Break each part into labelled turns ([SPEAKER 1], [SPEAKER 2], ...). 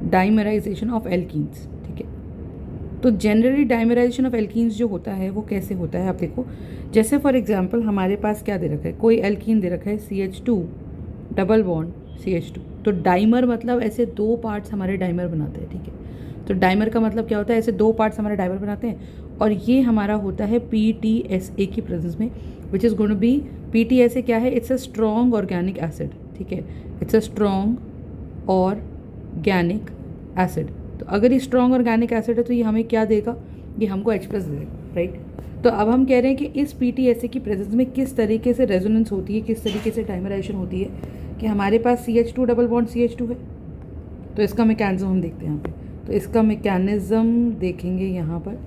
[SPEAKER 1] Dimerisation of alkenes, ठीक है। तो जनरली डाइमराइजेशन ऑफ एल्कीन्स जो होता है वो कैसे होता है, आप देखो, जैसे फॉर एग्जांपल हमारे पास क्या दे रखा है, कोई एल्कीन दे रखा है CH2 डबल बॉन्ड CH2, तो डाइमर मतलब ऐसे दो पार्ट्स हमारे डाइमर बनाते हैं, ठीक है। तो डाइमर का मतलब क्या होता है, ऐसे दो पार्ट्स हमारे डाइमर बनाते हैं, और ये हमारा होता है PTSA की प्रेजेंस में, which is going to be, PTSA क्या है, it's a strong organic acid, ठीक है, it's a strong organic acid. तो अगर ये स्ट्रॉन्ग ऑर्गेनिक एसिड है तो ये हमें क्या देगा, ये हमको H+ देगा, राइट। तो अब हम कह रहे हैं कि इस PTSA की प्रेजेंस में किस तरीके से रेजोनेंस होती है, किस तरीके से डाइमराइजेशन होती है, कि हमारे पास CH2 डबल बॉन्ड CH2 है। तो इसका मैकेनिज्म हम देखते हैं यहाँ पे, तो इसका मैकेनिज्म देखेंगे यहाँ पर,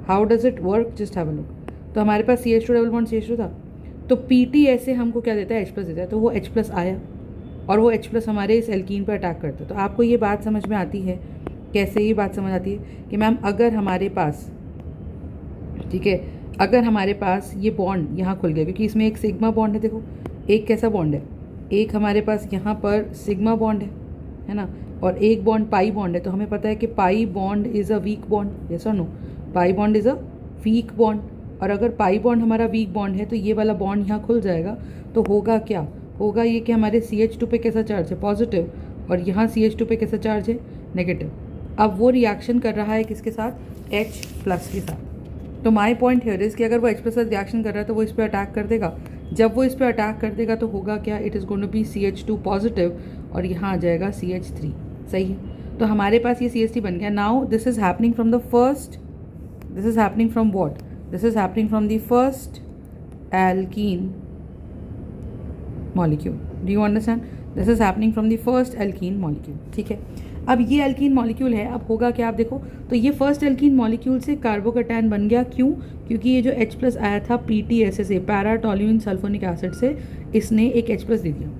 [SPEAKER 1] how does it work, just have a look. तो हमारे पास CH2 डबल बॉन्ड CH2 था, तो PTSA हमको क्या देता है, H+ देता है, तो वो H+ आया, और वो H+ हमारे इस एल्कीन पर अटैक करता है। तो आपको ये बात समझ में आती है, कैसे ये बात समझ आती है कि मैम अगर हमारे पास, ठीक है, अगर हमारे पास ये बॉन्ड यहाँ खुल गया, क्योंकि इसमें एक सिग्मा बॉन्ड है, देखो एक कैसा बॉन्ड है, एक हमारे पास यहाँ पर सिग्मा बॉन्ड है ना, और एक बॉन्ड पाई बॉन्ड है। तो हमें पता है कि pi bond is a weak bond, yes और no, pi bond is a weak bond. और अगर पाई बॉन्ड हमारा वीक बॉन्ड है तो ये वाला बॉन्ड यहाँ खुल जाएगा, तो होगा क्या, होगा ये कि हमारे CH2 पे कैसा चार्ज है, पॉजिटिव, और यहाँ CH2 पे कैसा चार्ज है, नेगेटिव। अब वो रिएक्शन कर रहा है किसके साथ, H+ के साथ। तो माई पॉइंट हियर इज़ कि अगर वो H+ के साथ रिएक्शन कर रहा है तो वो इस पर अटैक कर देगा। जब वो इस पर अटैक कर देगा तो होगा क्या, it is going to be CH2 positive, और यहाँ आ जाएगा CH3, सही है। तो हमारे पास ये CH3 बन गया। Now this is happening from the first, this is happening from what, this is happening from the first alkene molecule, do you understand, this is happening from the first alkene molecule, ठीक है। अब ये alkene molecule है, अब होगा क्या, आप देखो, तो ये फर्स्ट एल्कीन मॉलिक्यूल से कार्बोकैटायन बन गया, क्यों, क्योंकि ये जो H+ आया था PTSA से, पैरा टोल्यूइन सल्फोनिक एसिड से, इसने एक H+ दे दिया।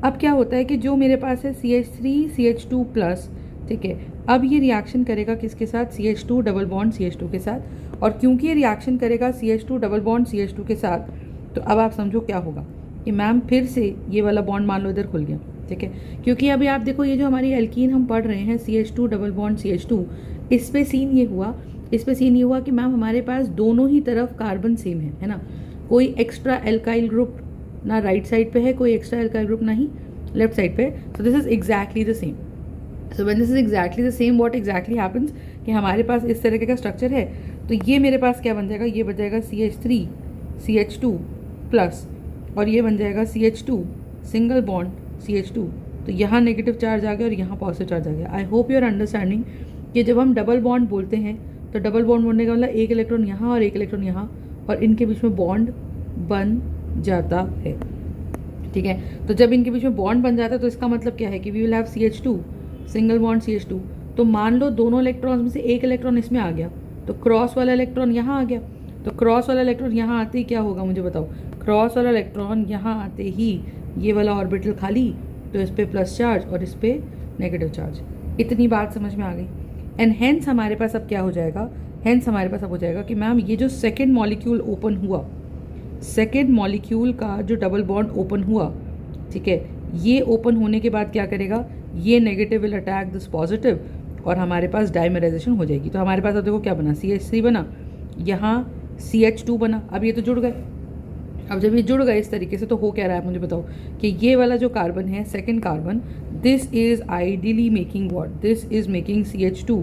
[SPEAKER 1] अब क्या होता है कि जो मेरे पास है CH3 CH2+, ठीक है, अब ये रिएक्शन करेगा किसके साथ, CH2 डबल बॉन्ड CH2 के साथ, और क्योंकि ये रिएक्शन करेगा CH2 डबल बॉन्ड CH2 के साथ, तो अब आप समझो क्या होगा कि मैम फिर से ये वाला बॉन्ड मान लो इधर खुल गया, ठीक है, क्योंकि अभी आप देखो ये जो हमारी एल्कीन हम पढ़ रहे हैं CH2 डबल बॉन्ड CH2, इस पे सीन ये हुआ, इस पे सीन ये हुआ कि मैम हमारे पास दोनों ही तरफ कार्बन सेम है ना, कोई एक्स्ट्रा एल्काइल ग्रुप ना राइट साइड पे है, कोई एक्स्ट्रा एल्काइल ग्रुप ना ही लेफ्ट साइड पे, सो this is exactly the same. So when this is exactly the same, what exactly happens कि हमारे पास इस तरीके का स्ट्रक्चर है, तो ये मेरे पास क्या बन जाएगा, ये बन जाएगा CH3 CH2+, और ये बन जाएगा CH2 सिंगल बॉन्ड CH2। तो यहाँ नेगेटिव चार्ज आ गया और यहाँ पॉजिटिव चार्ज आ गया। I hope you are understanding कि जब हम डबल बॉन्ड बोलते हैं तो डबल बॉन्ड बोलने का मतलब एक इलेक्ट्रॉन यहाँ और एक इलेक्ट्रॉन यहाँ, और इनके बीच में बॉन्ड बन जाता है, ठीक है। तो जब इनके बीच में बॉन्ड बन जाता है तो इसका मतलब क्या है कि we will have CH2 single bond CH2। तो मान लो दोनों इलेक्ट्रॉन्स में से एक इलेक्ट्रॉन इसमें आ गया, तो क्रॉस वाला इलेक्ट्रॉन यहाँ आ गया, तो क्रॉस वाला इलेक्ट्रॉन यहाँ आते ही क्या होगा मुझे बताओ, क्रॉस वाला इलेक्ट्रॉन यहाँ आते ही ये वाला ऑर्बिटल खाली, तो इस पर प्लस चार्ज और इस पर नेगेटिव चार्ज। इतनी बात समझ में आ गई। एंड हेंस हमारे पास अब क्या हो जाएगा, हेंस हमारे पास अब हो जाएगा कि मैम ये जो सेकेंड मॉलिक्यूल ओपन हुआ, सेकेंड मॉलिक्यूल का जो डबल बॉन्ड ओपन हुआ, ठीक है, ये ओपन होने के बाद क्या करेगा, ये negative will attack this positive, और हमारे पास डाइमराइजेशन हो जाएगी। तो हमारे पास अब देखो क्या बना, CH3 बना, यहाँ CH2 बना। अब ये तो जुड़ गए, अब जब ये जुड़ गए इस तरीके से तो हो क्या रहा है मुझे बताओ कि ये वाला जो कार्बन है, second carbon, this is ideally making what, this is making CH2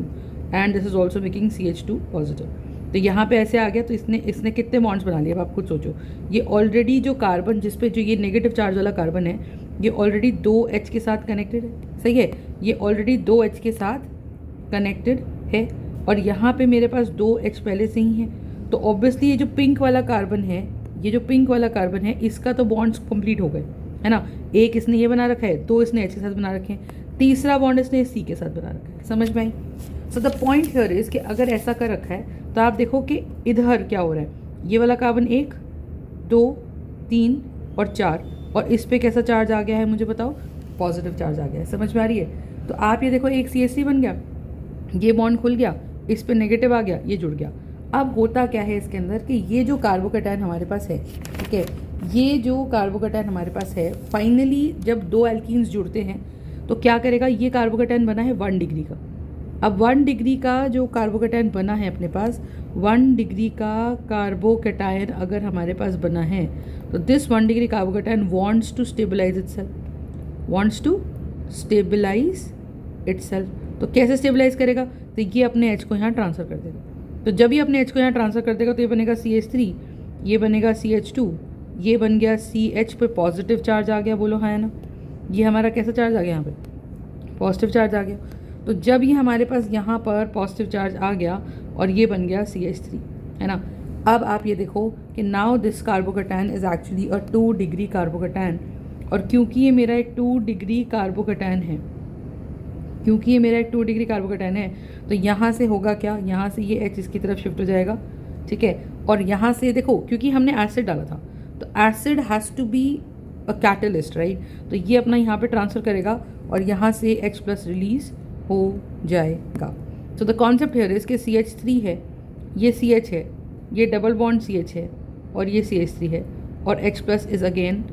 [SPEAKER 1] and this is also making CH2 positive. तो यहाँ पे ऐसे आ गया, तो इसने कितने बॉन्ड्स बना लिए, अब आप खुद सोचो। ये ऑलरेडी जो कार्बन जिस पे जो ये नेगेटिव चार्ज वाला कार्बन है, ये ऑलरेडी 2H के साथ कनेक्टेड है, सही है, ये ऑलरेडी 2H के साथ कनेक्टेड है, और यहाँ पे मेरे पास 2H पहले से ही है। तो ऑब्वियसली ये जो पिंक वाला कार्बन है, ये जो पिंक वाला कार्बन है, इसका तो बॉन्ड्स कंप्लीट हो गए, है ना। एक इसने ये बना रखा है, 2 इसने H के साथ बना रखे हैं, तीसरा बॉन्ड इसने C के साथ बना रखा है। समझ में आई। So the point here is कि अगर ऐसा कर रखा है तो आप देखो कि इधर क्या हो रहा है, ये वाला कार्बन 1 2 3 और 4, और इस पर कैसा चार्ज आ गया है मुझे बताओ, पॉजिटिव चार्ज आ गया है। समझ में आ रही है। तो आप ये देखो, एक CH3 बन गया, ये बॉन्ड खुल गया, इस पर नेगेटिव आ गया, ये जुड़ गया। अब होता क्या है इसके अंदर कि ये जो कार्बोकैटायन हमारे पास है, ठीक है, ये जो कार्बोकैटायन हमारे पास है, फाइनली जब 2 एल्कीन्स जुड़ते हैं तो क्या करेगा, ये कार्बोकेटायन बना है 1 डिग्री का। अब 1 डिग्री का जो कार्बोकेटायन बना है अपने पास, 1 डिग्री का कार्बोकेटायन अगर हमारे पास बना है तो this 1 degree carbocation wants to stabilize itself, तो कैसे स्टेबलाइज करेगा, तो ये अपने H को यहाँ ट्रांसफ़र कर देगा। तो जब ये अपने H को यहाँ ट्रांसफ़र कर देगा तो ये बनेगा CH3, ये बनेगा CH2, ये बन गया CH पे पॉजिटिव चार्ज आ गया, बोलो हाँ है ना। ये हमारा कैसा चार्ज आ गया, यहाँ पे पॉजिटिव चार्ज आ गया। तो जब ये हमारे पास यहाँ पर पॉजिटिव चार्ज आ गया और ये बन गया CH3, है ना। अब आप ये देखो कि now this carbocation is actually a 2 degree carbocation, और क्योंकि ये मेरा एक 2 डिग्री कार्बोकेटायन है, क्योंकि ये मेरा एक 2 डिग्री कार्बोकेटायन है, तो यहाँ से होगा क्या, यहाँ से ये H इसकी तरफ शिफ्ट हो जाएगा, ठीक है। और यहाँ से देखो, क्योंकि हमने एसिड डाला था तो acid has to be a catalyst, right. तो ये अपना यहाँ पे ट्रांसफ़र करेगा और यहाँ से H प्लस रिलीज हो जाएगा। So the concept here is कि CH3 है, ये CH है, ये डबल बॉन्ड CH है और ये CH3 है, और H plus is again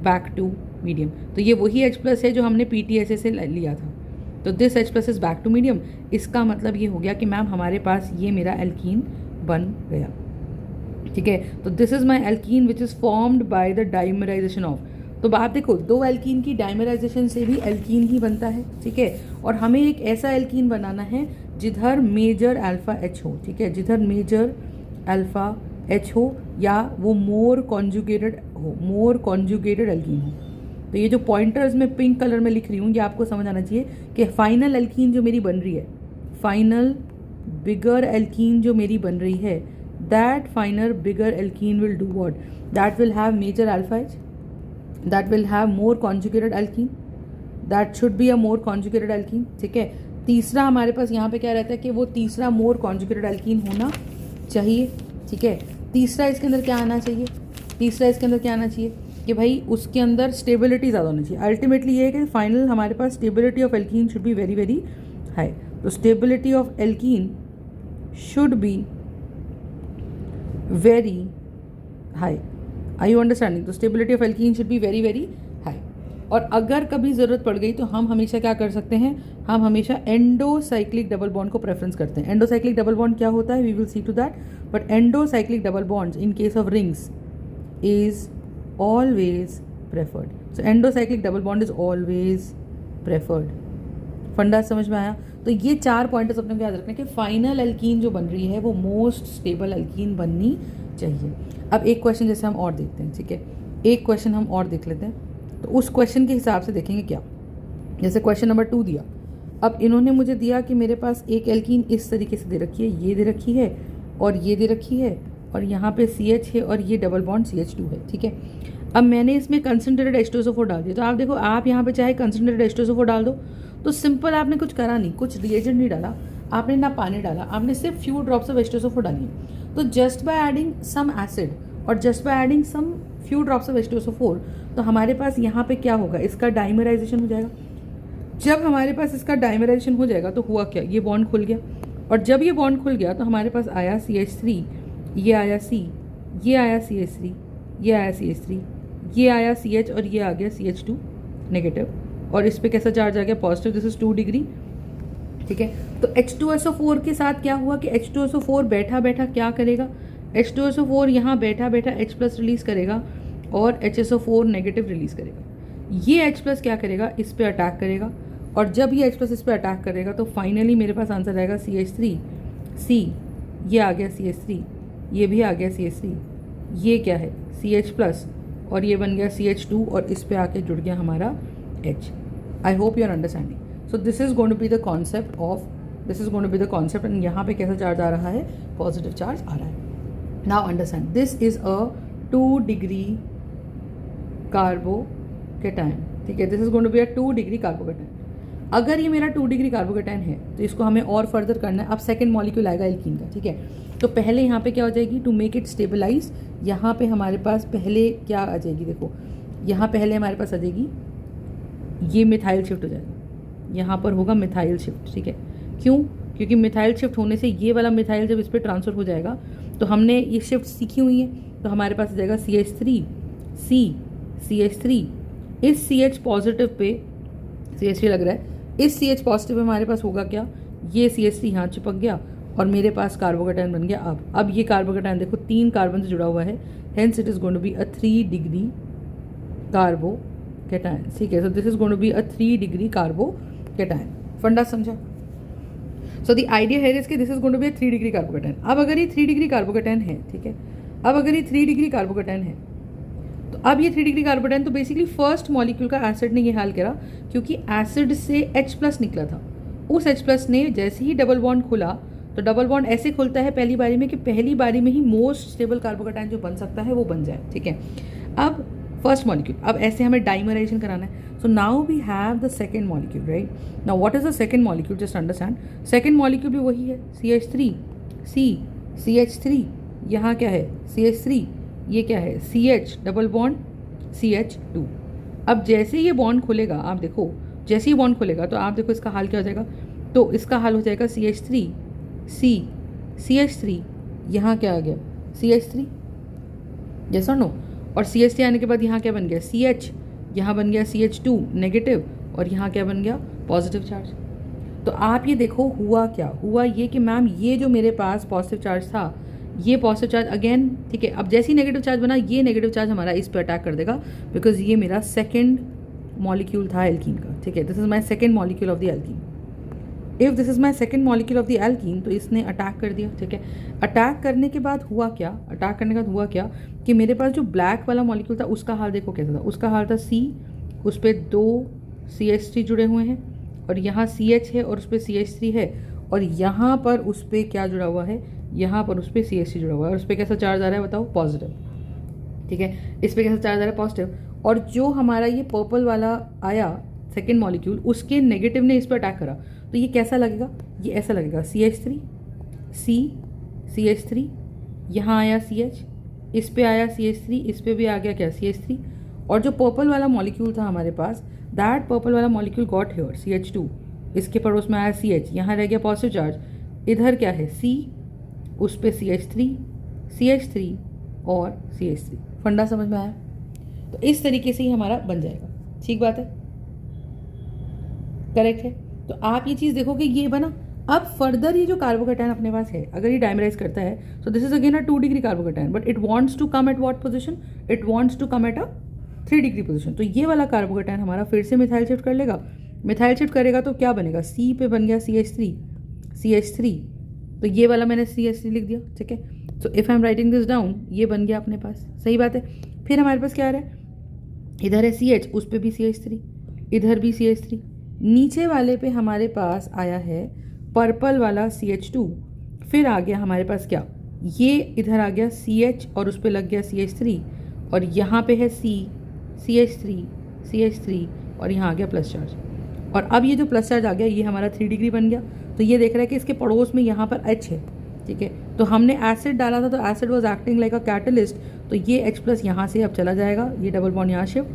[SPEAKER 1] back to medium. तो ये वही H प्लस है जो हमने PTSA से लिया था। तो this H plus is back to medium. इसका मतलब ये हो गया कि मैम हमारे पास ये मेरा एल्कीन बन गया, ठीक है। तो this is my alkene which is formed by the dimerisation of. तो बात देखो, 2 एल्कीन की डाइमराइजेशन से भी एल्कीन ही बनता है, ठीक है। और हमें एक ऐसा एल्कीन बनाना है जिधर मेजर अल्फ़ा H हो, ठीक है, जिधर मेजर अल्फ़ा H हो या वो मोर कॉन्जुगेटेड एल्कीन हो। तो ये जो पॉइंटर्स में पिंक कलर में लिख रही हूँ, ये आपको समझ आना चाहिए कि फाइनल एल्कीन जो मेरी बन रही है, फाइनल बिगर एल्कीन जो मेरी बन रही है, that final bigger alkene will do what, that will have major alpha H, that will have more conjugated alkene, that should be a more conjugated alkene, ठीक है। तीसरा हमारे पास यहाँ पे क्या रहता है कि वो तीसरा मोर कॉन्जुगेटेड एल्कीन होना चाहिए, ठीक है। तीसरा इसके अंदर क्या आना चाहिए, तीसरा इसके अंदर क्या आना चाहिए कि भाई उसके अंदर स्टेबिलिटी ज़्यादा होनी चाहिए। अल्टीमेटली ये है कि फाइनल हमारे पास stability of alkene should be very very high. तो stability of alkene should be very high, are you understanding. तो stability of alkene should be very very high. और अगर कभी ज़रूरत पड़ गई तो हम हमेशा क्या कर सकते हैं, हम हमेशा एंडोसाइक्लिक डबल बॉन्ड को प्रेफरेंस करते हैं। एंडोसाइक्लिक डबल बॉन्ड क्या होता है, we will see to that, but endocyclic double bonds in case of rings is always preferred. So endocyclic double bond is always preferred. फंडा समझ में आया। तो ये 4 पॉइंटर्स अपने को याद रखना कि फाइनल एल्कीन जो बन रही है वो मोस्ट स्टेबल एल्कीन बननी चाहिए। अब एक क्वेश्चन जैसे हम और देखते हैं, ठीक है, एक क्वेश्चन हम और देख लेते हैं। तो उस क्वेश्चन के हिसाब से देखेंगे क्या, जैसे क्वेश्चन नंबर 2 दिया। अब इन्होंने मुझे दिया कि मेरे पास एक एल्कीन इस तरीके से दे रखी है, ये दे रखी है और ये दे रखी है, और यहाँ पे CH है और ये डबल बॉन्ड CH2 है, ठीक है। अब मैंने इसमें कंसनट्रेटेड H2SO4 डाल दिया। तो आप देखो, आप यहाँ पे चाहे कंसनट्रेटेड H2SO4 डाल दो, तो सिंपल आपने कुछ करा नहीं, कुछ रिएजेंट नहीं डाला आपने, ना पानी डाला आपने, सिर्फ फ्यू ड्रॉप्स ऑफ H2SO4 डाली। तो just by adding some acid और just by adding some few drops of H2SO4, तो हमारे पास यहाँ पे क्या होगा, इसका डाइमराइजेशन हो जाएगा। जब हमारे पास इसका डाइमराइजेशन हो जाएगा तो हुआ क्या, ये बॉन्ड खुल गया, और जब ये बॉन्ड खुल गया तो हमारे पास आया CH3, ये आया C, ये आया CH3, ये आया CH3, ये आया CH और ये आ गया CH2 नेगेटिव, और इस पे कैसा चार्ज आ गया, पॉजिटिव। दिस इज 2 डिग्री, ठीक है। तो H2SO4 के साथ क्या हुआ कि H2SO4 बैठा बैठा क्या करेगा, H2SO4 यहाँ बैठा बैठा H प्लस रिलीज़ करेगा और HSO4 नेगेटिव रिलीज़ करेगा। ये H प्लस क्या करेगा, इस पर अटैक करेगा, और जब ये H प्लस इस पर अटैक करेगा तो फाइनली मेरे पास आंसर आएगा CH3, C, ये आ गया CH3, ये भी आ गया CH3, ये क्या है CH प्लस, और ये बन गया CH2 और इस पे आके जुड़ गया हमारा H। I hope you are understanding. So this is going to be the concept of, this is going to be the concept, and यहाँ पे कैसा चार्ज आ रहा है, पॉजिटिव चार्ज आ रहा है। Now understand, this is a 2 degree carbocation, ठीक है। This is going to be a 2 degree carbocation. अगर ये मेरा 2 डिग्री कार्बोकेटायन है तो इसको हमें और फर्दर करना है। अब सेकंड मॉलिक्यूल आएगा एल्कीन का, ठीक है। तो पहले यहाँ पे क्या हो जाएगी, टू मेक इट स्टेबलाइज, यहाँ पे हमारे पास पहले क्या आ जाएगी, देखो यहाँ पहले हमारे पास आ जाएगी, ये मिथाइल शिफ्ट हो जाएगा, यहाँ पर होगा मिथाइल शिफ्ट, ठीक है। क्यों, क्योंकि मिथाइल शिफ्ट होने से ये वाला मिथाइल जब इस पर ट्रांसफ़र हो जाएगा तो हमने ये शिफ्ट सीखी हुई है, तो हमारे पास आ जाएगा CH3, C, CH3, इस CH पॉजिटिव पे CH3 लग रहा है। इस CH पॉजिटिव में हमारे पास होगा क्या, ये CH3 यहाँ चिपक गया और मेरे पास कार्बोकैटायन बन गया। अब ये कार्बोकैटायन देखो 3 कार्बन से जुड़ा हुआ है, hence it is going to be a 3 degree carbocation. ठीक है, so this is going to be a 3 degree carbocation. फंडा समझा? सो द आइडिया है इसके this is going to be a 3 degree carbocation. अब अगर ये 3 डिग्री कार्बोकैटायन है, ठीक है, अब अगर ये 3 डिग्री कार्बोकैटायन है तो अब ये 3 डिग्री कार्बोकैटायन, तो बेसिकली फर्स्ट मॉलिक्यूल का एसिड ने ये हाल करा, क्योंकि एसिड से H+ निकला था। उस H+ ने जैसे ही डबल बॉन्ड खुला, तो डबल बॉन्ड ऐसे खुलता है पहली बारी में कि पहली बारी में ही मोस्ट स्टेबल कार्बोकैटायन जो बन सकता है वो बन जाए। ठीक है, अब फर्स्ट मॉलिक्यूल, अब ऐसे हमें डाइमराइजेशन कराना है। So now we have the second molecule, right? Now what is the second molecule, just understand. Second molecule भी वही है, CH3, CH3, यहाँ क्या है CH3, ये क्या है CH डबल बॉन्ड CH2। अब जैसे ये बॉन्ड खुलेगा, आप देखो जैसे ही बॉन्ड खुलेगा तो आप देखो इसका हाल क्या हो जाएगा, तो इसका हाल हो जाएगा CH3 CH3, यहाँ क्या आ गया CH3, यस और नो। और CH3 आने के बाद यहाँ क्या बन गया CH, यहाँ बन गया CH2 नेगेटिव, और यहाँ क्या बन गया पॉजिटिव चार्ज। तो आप ये देखो हुआ क्या, हुआ ये कि मैम ये जो मेरे पास पॉजिटिव चार्ज था, ये पॉजिटिव चार्ज अगेन, ठीक है, अब जैसे ही नेगेटिव चार्ज बना, ये नेगेटिव चार्ज हमारा इस पर अटैक कर देगा, बिकॉज ये मेरा सेकेंड मॉलिक्यूल था एल्कीन का। ठीक है, this is my second molecule of the alkene. If this is my second molecule of the alkene, तो इसने अटैक कर दिया। ठीक है, अटैक करने के बाद हुआ क्या, अटैक करने के बाद हुआ क्या कि मेरे पास जो ब्लैक वाला मॉलिक्यूल था उसका हाल देखो कैसा था। उसका हाल था C, उस पर 2 CH3 जुड़े हुए हैं, और यहाँ CH है और उस पर CH3 है, और यहाँ पर उस पर क्या जुड़ा हुआ है, यहाँ पर उस पर CH3 जुड़ा हुआ है, और उस पर कैसा चार्ज आ रहा है बताओ, पॉजिटिव। ठीक है, इस पर कैसा चार्ज आ रहा है, पॉजिटिव। और जो हमारा ये पर्पल वाला आया सेकेंड मॉलिक्यूल, उसके नेगेटिव ने इस पर अटैक करा, तो ये कैसा लगेगा, ये ऐसा लगेगा CH3 CH3, यहाँ आया CH, इस पे आया CH3, इस पे भी आ गया क्या CH3, और जो पर्पल वाला मॉलिक्यूल था हमारे पास, दैट पर्पल वाला मॉलिक्यूल गॉट हियर CH2, इसके पड़ोस में आया CH, यहाँ रह गया पॉजिटिव चार्ज, इधर क्या है C, उस पे CH3 और CH3। फंडा समझ में आया? तो इस तरीके से ही हमारा बन जाएगा। ठीक बात है, करेक्ट है। तो आप ये चीज़ देखो कि ये बना। अब फर्दर ये जो कार्बोकैटायन अपने पास है, अगर ये डाइमराइज करता है, so this is again a 2 degree carbocation, but it wants to come at what position, it wants to come at a 3 degree position. तो ये वाला कार्बोकैटायन हमारा फिर से मिथाइल शिफ्ट कर लेगा। मिथाइल शिफ्ट करेगा तो क्या बनेगा, C पे बन गया CH3, तो ये वाला मैंने CH3 लिख दिया। ठीक है, so if I am writing this down, ये बन गया अपने पास। सही बात है। फिर हमारे पास क्या आ रहा है, इधर है CH, उस पर भी CH3, इधर भी CH3, नीचे वाले पे हमारे पास आया है पर्पल वाला CH2, फिर आ गया हमारे पास क्या, ये इधर आ गया CH और उस पर लग गया CH3, और यहाँ पे है CH3 और यहाँ आ गया प्लस चार्ज। और अब ये जो प्लस चार्ज आ गया, ये हमारा 3 डिग्री बन गया। तो ये देख रहा है कि इसके पड़ोस में यहाँ पर H है। ठीक है, तो हमने एसिड डाला था, तो acid was acting like a catalyst, तो ये H+ यहाँ से अब चला जाएगा, ये डबल बॉन्ड यहाँ shift,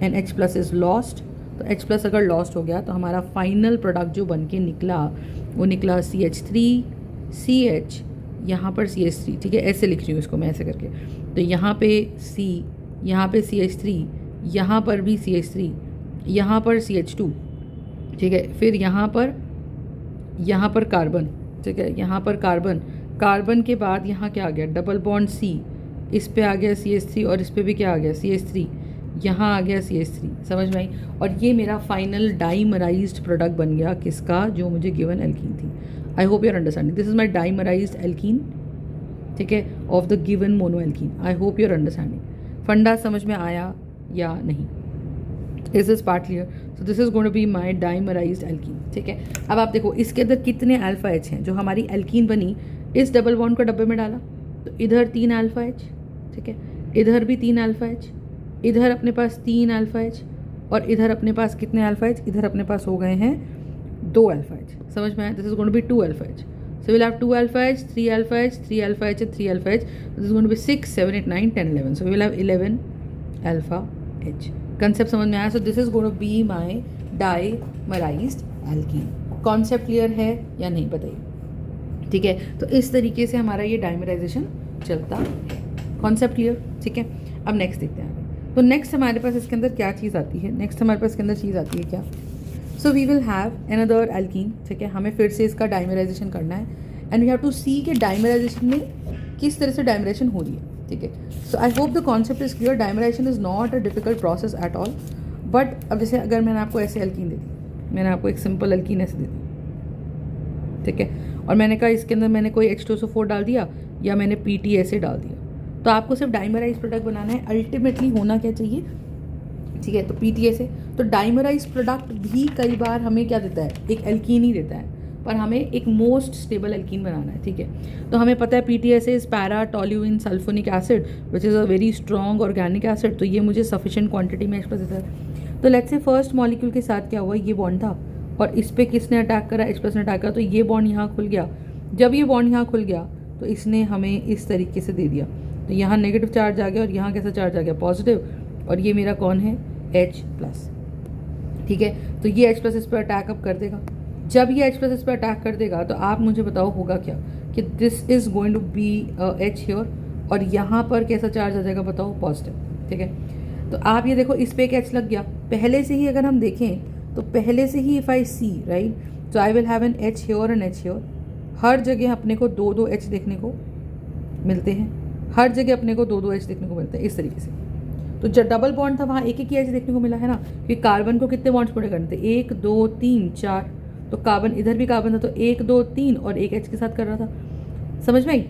[SPEAKER 1] and H+ is lost. तो H+ अगर लॉस्ट हो गया तो हमारा फाइनल प्रोडक्ट जो बन के निकला वो निकला CH3 CH, यहाँ पर CH3। ठीक है, ऐसे लिख रही हूँ इसको मैं ऐसे करके, तो यहाँ पे C, यहाँ पे CH3, यहाँ पर भी CH3, यहाँ पर CH2। ठीक है, फिर यहाँ पर कार्बन। ठीक है, यहाँ पर कार्बन के बाद यहाँ क्या आ गया, डबल बॉन्ड C, इस पे आ गया CH3 और इस पे भी क्या आ गया CH3, यहाँ आ गया CH3। समझ में आई? और ये मेरा फाइनल डाइमराइज्ड प्रोडक्ट बन गया, किसका, जो मुझे गिवन एल्कीन थी। I hope you are understanding, this is my dimerized alkene. ठीक है, of the given mono alkene. I hope you are understanding. फंडा समझ में आया या नहीं? Is this part clear? So this is going to be my dimerized alkene. ठीक है, अब आप देखो इसके अंदर कितने अल्फा H हैं। जो हमारी एल्कीन बनी, इस डबल बॉन्ड को डब्बे में डाला, तो इधर 3 अल्फा H, ठीक है, इधर भी 3 अल्फा H, इधर अपने पास 3 अल्फा H, और इधर अपने पास कितने अल्फा H, इधर अपने पास हो गए हैं 2 अल्फा H। समझ में आया? This is going to be 2 alpha H। So we'll have 2 alpha H, 3 alpha H, 3 alpha H, and 3 alpha H. This is going to be 6, 7, 8, 9, 10, 11. So we will have 11 alpha H. Concept समझ में आया? So this is going to be my dimerized alkene. Concept clear है या नहीं बताइए? ठीक है, तो इस तरीके से हमारा ये डाइमराइजेशन चलता है। Concept clear? ठीक है, अब नेक्स्ट देखते हैं। तो नेक्स्ट हमारे पास इसके अंदर क्या चीज़ आती है? नेक्स्ट हमारे पास इसके अंदर चीज़ आती है क्या? So we will have another alkene, ठीक है, हमें फिर से इसका डाइमराइजेशन करना है and we have to see कि डाइमराइजेशन में किस तरह से डाइमराइजेशन हो रही है, ठीक है. So I hope the concept is clear. Dimerization is not a difficult process at all. But अब जैसे अगर मैंने आपको ऐसे एल्कीन दे दी, मैंने आपको एक सिंपल एल्कीन ऐसे दे दी, ठीक है, और मैंने कहा इसके अंदर मैंने कोई H2SO4 डाल दिया या मैंने PT ऐसे डाल दिया, तो आपको सिर्फ डाइमराइज प्रोडक्ट बनाना है. अल्टीमेटली होना क्या चाहिए, ठीक है, तो PTA से. तो डाइमराइज प्रोडक्ट भी कई बार हमें क्या देता है, एक एल्कीन ही देता है, पर हमें एक मोस्ट स्टेबल एल्कीन बनाना है, ठीक है. तो हमें पता है PTA से is para toluene sulphonic acid which is a very strong organic acid. तो ये मुझे सफिशिएंट क्वांटिटी में एक्सप्रेस देता है. तो लेट्स से फर्स्ट मॉलिक्यूल के साथ क्या हुआ, ये बॉन्ड था और इस पर किसने अटैक करा, H+ ने अटैक करा, तो ये बॉन्ड यहाँ खुल गया. जब ये बॉन्ड यहाँ खुल गया तो इसने हमें इस तरीके से दे दिया, तो यहाँ नेगेटिव चार्ज आ गया और यहाँ कैसा चार्ज आ गया, पॉजिटिव. और ये मेरा कौन है, H+, ठीक है. तो ये H+ इस पर अटैक अप कर देगा. जब ये H+ इस पर अटैक कर देगा तो आप मुझे बताओ होगा क्या, कि this is going to be H here, और यहाँ पर कैसा चार्ज आ जाएगा बताओ, पॉजिटिव, ठीक है. तो आप ये देखो इस पर एक H लग गया पहले से ही. अगर हम देखें तो पहले से ही इफ़ आई सी राइट, तो I will have an H here and H here. हर जगह अपने को दो दो H देखने को मिलते हैं, हर जगह अपने को दो दो H देखने को मिलते हैं इस तरीके से. तो जब डबल बॉन्ड था वहाँ एक एक ही H देखने को मिला है ना, क्योंकि कार्बन को कितने बॉन्ड्स पूरे करने थे, 1 2 3 4. तो कार्बन इधर भी कार्बन था तो 1 2 3 और एक H के साथ कर रहा था. समझ में आई.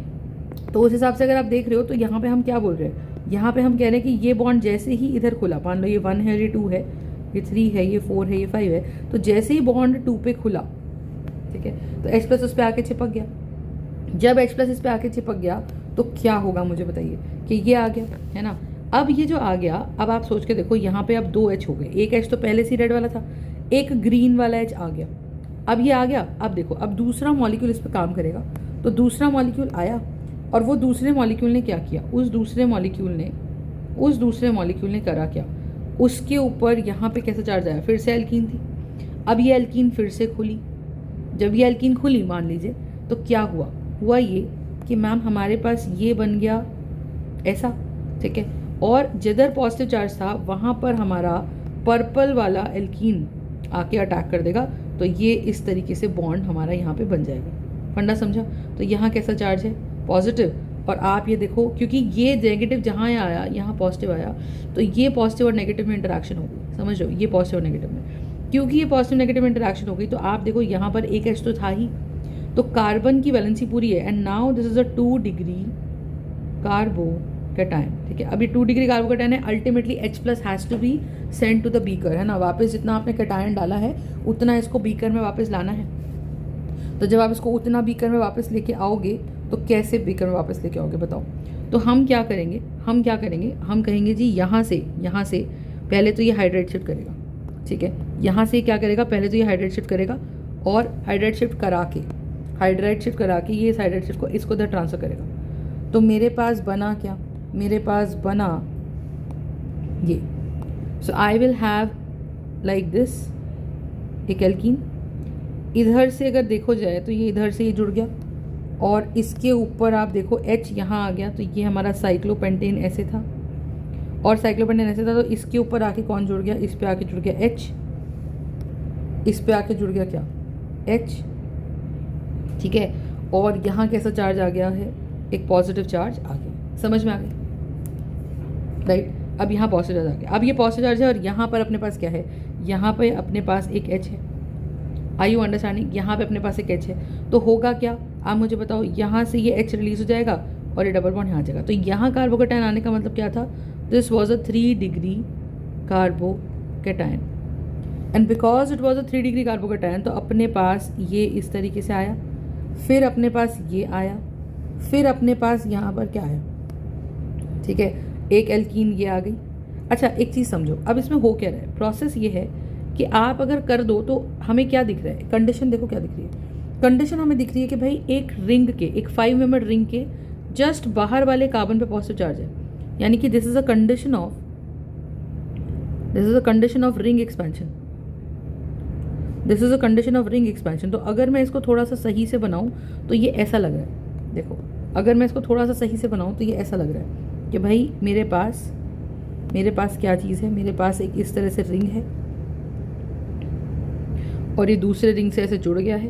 [SPEAKER 1] तो उस हिसाब से अगर आप देख रहे हो तो यहाँ पे हम क्या बोल रहे हैं, यहाँ पे हम कह रहे हैं कि ये बॉन्ड जैसे ही इधर खुला, मान लो ये 1 है, ये 2 है, ये 3 है, ये 4 है, ये 5 है, तो जैसे ही बॉन्ड 2 पे खुला, ठीक है, तो H+ उस पर आके चिपक गया. जब H+ इस पर आके चिपक गया तो क्या होगा मुझे बताइए, कि ये आ गया है ना. अब ये जो आ गया, अब आप सोच के देखो यहाँ पे अब 2 H हो गए. एक H तो पहले से रेड वाला था, एक ग्रीन वाला H आ गया. अब ये आ गया. अब देखो अब दूसरा मॉलिक्यूल इस पर काम करेगा. तो दूसरा मॉलिक्यूल आया और वो दूसरे मॉलिक्यूल ने क्या किया, उस दूसरे मॉलिक्यूल ने करा क्या, उसके ऊपर यहाँ पे कैसा चार्ज आया, फिर से एल्कीन थी. अब ये एल्कीन फिर से खुली. जब ये एल्कीन खुली मान लीजिए, तो क्या हुआ ये कि मैम हमारे पास ये बन गया ऐसा, ठीक है, और जिधर पॉजिटिव चार्ज था वहाँ पर हमारा पर्पल वाला एल्कीन आके अटैक कर देगा. तो ये इस तरीके से बॉन्ड हमारा यहाँ पे बन जाएगा. फंडा समझा. तो यहाँ कैसा चार्ज है, पॉजिटिव. और आप ये देखो क्योंकि ये नेगेटिव जहाँ आया यहाँ पॉजिटिव आया, तो ये पॉजिटिव और नेगेटिव में इंटरेक्शन हो गई. समझ लो, ये पॉजिटिव और नेगेटिव में, क्योंकि ये पॉजिटिव नेगेटिव इंटरेक्शन हो गई तो आप देखो यहाँ पर एक H तो था ही, तो कार्बन की वैलेंसी पूरी है. And now this is a 2 degree carbocation, ठीक है. अभी 2 डिग्री कार्बोकैटायन है. Ultimately H+ has to be send to the beaker, है ना. वापस जितना आपने कैटायन डाला है उतना इसको बीकर में वापस लाना है. तो जब आप इसको उतना बीकर में वापस लेके आओगे तो कैसे बीकर में वापस लेके आओगे बताओ. तो हम क्या करेंगे, हम कहेंगे जी यहाँ से पहले तो ये हाइड्रेट शिफ्ट करेगा, ठीक है. यहाँ से क्या करेगा, पहले तो ये हाइड्रेट शिफ्ट करेगा और हाइड्रेट शिफ्ट करा के ये इस हाइड्रेट शिफ्ट को इसको इधर ट्रांसफ़र करेगा. तो मेरे पास बना क्या, मेरे पास बना ये. So I will have like this एक एल्कीन. इधर से अगर देखो जाए तो ये इधर से ये जुड़ गया और इसके ऊपर आप देखो H यहाँ आ गया. तो ये हमारा साइक्लोपेंटेन ऐसे था और साइक्लोपेंटेन ऐसे था, तो इसके ऊपर आके कौन जुड़ गया, इस पे आके जुड़ गया H, इस पे आके जुड़ गया क्या, H, ठीक है. और यहाँ कैसा चार्ज आ गया है, एक पॉजिटिव चार्ज आ गया. समझ में आ गया राइट. अब यहाँ पॉजिटिव चार्ज आ गया. अब ये पॉजिटिव चार्ज है और यहाँ पर अपने पास क्या है, यहाँ पे अपने पास एक H है. आई यू अंडरस्टैंडिंग. यहाँ पे अपने पास एक H है. तो होगा क्या, आप मुझे बताओ. यहाँ से ये H रिलीज हो जाएगा और ये डबल बॉन्ड यहाँ आ जाएगा. तो यहाँ कार्बोकैटायन आने का मतलब क्या था, this was a 3 degree carbocation. And because it was a 3 degree carbocation, तो अपने पास ये इस तरीके से आया, फिर अपने पास ये आया, फिर अपने पास यहाँ पर क्या आया, ठीक है, एक एल्कीन ये आ गई. अच्छा एक चीज़ समझो, अब इसमें हो क्या रहा है, प्रोसेस ये है कि आप अगर कर दो तो हमें क्या दिख रहा है, कंडीशन देखो क्या दिख रही है. कंडीशन हमें दिख रही है कि भाई एक रिंग के, एक 5 मेंबर रिंग के जस्ट बाहर वाले कार्बन पे पॉजिटिव चार्ज है. यानी कि this is a condition of ring expansion. तो अगर मैं इसको थोड़ा सा सही से बनाऊं तो ये ऐसा लग रहा है. देखो अगर मैं इसको थोड़ा सा सही से बनाऊं तो ये ऐसा लग रहा है कि भाई मेरे पास क्या चीज़ है, मेरे पास एक इस तरह से रिंग है और ये दूसरे रिंग से ऐसे जुड़ गया है,